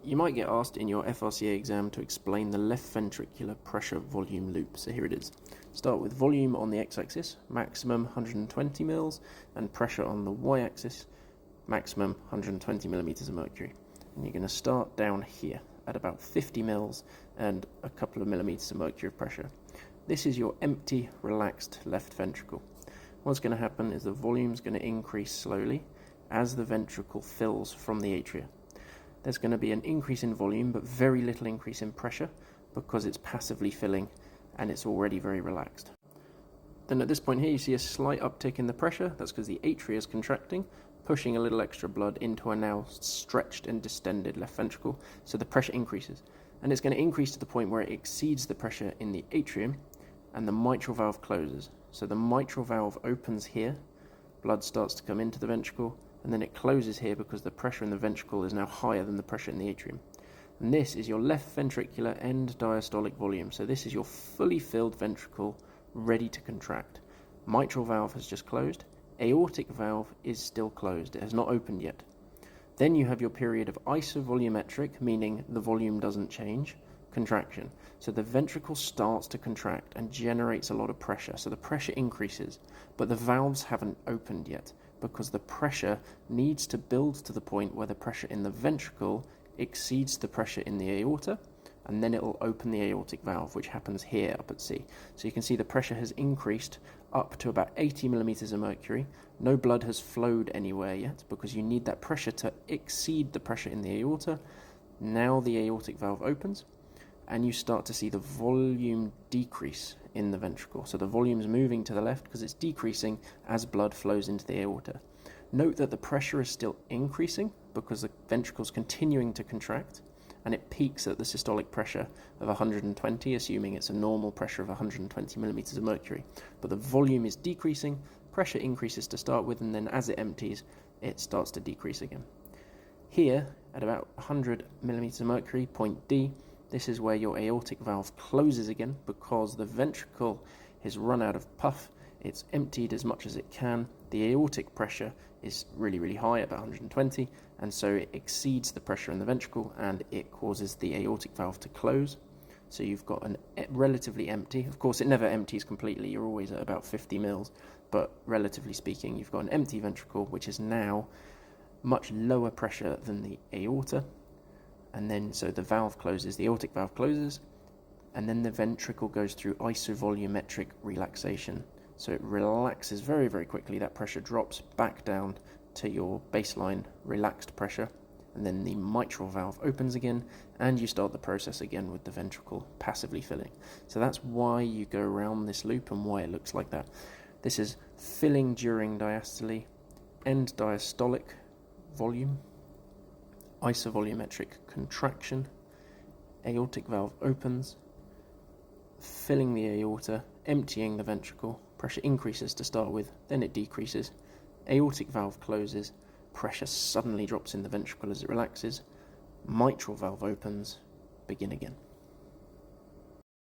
You might get asked in your FRCA exam to explain the left ventricular pressure volume loop. So here it is. Start with volume on the x-axis, maximum 120 mils, and pressure on the y-axis, maximum 120 millimeters of mercury. And you're going to start down here at about 50 mils and a couple of millimeters of mercury of pressure. This is your empty, relaxed left ventricle. What's going to happen is the volume is going to increase slowly as the ventricle fills from the atria. There's going to be an increase in volume, but very little increase in pressure because it's passively filling and it's already very relaxed. Then at this point here, you see a slight uptick in the pressure. That's because the atria is contracting, pushing a little extra blood into a now stretched and distended left ventricle. So the pressure increases. And it's going to increase to the point where it exceeds the pressure in the atrium and the mitral valve closes. So the mitral valve opens here, blood starts to come into the ventricle, and then it closes here because the pressure in the ventricle is now higher than the pressure in the atrium. And this is your left ventricular end diastolic volume. So this is your fully filled ventricle ready to contract. Mitral valve has just closed. Aortic valve is still closed. It has not opened yet. Then you have your period of isovolumetric, meaning the volume doesn't change, contraction. So the ventricle starts to contract and generates a lot of pressure. So the pressure increases, but the valves haven't opened yet, because the pressure needs to build to the point where the pressure in the ventricle exceeds the pressure in the aorta, and then it will open the aortic valve, which happens here up at C. So you can see the pressure has increased up to about 80 millimeters of mercury. No blood has flowed anywhere yet because you need that pressure to exceed the pressure in the aorta. Now the aortic valve opens and you start to see the volume decrease in the ventricle. So the volume is moving to the left because it's decreasing as blood flows into the aorta. Note that the pressure is still increasing because the ventricle is continuing to contract, and it peaks at the systolic pressure of 120, assuming it's a normal pressure of 120 millimeters of mercury. But the volume is decreasing, pressure increases to start with, and then as it empties, it starts to decrease again. Here, at about 100 millimeters of mercury, point D, this is where your aortic valve closes again because the ventricle has run out of puff. It's emptied as much as it can. The aortic pressure is really, really high, about 120, and so it exceeds the pressure in the ventricle and it causes the aortic valve to close. So you've got an relatively empty, of course it never empties completely, you're always at about 50 mils, but relatively speaking, you've got an empty ventricle, which is now much lower pressure than the aorta. And then, so the valve closes, the aortic valve closes, and then the ventricle goes through isovolumetric relaxation. So it relaxes very, very quickly. That pressure drops back down to your baseline relaxed pressure, and then the mitral valve opens again, and you start the process again with the ventricle passively filling. So that's why you go around this loop and why it looks like that. This is filling during diastole, end diastolic volume, isovolumetric contraction, aortic valve opens, filling the aorta, emptying the ventricle, pressure increases to start with, then it decreases, aortic valve closes, pressure suddenly drops in the ventricle as it relaxes, mitral valve opens, begin again.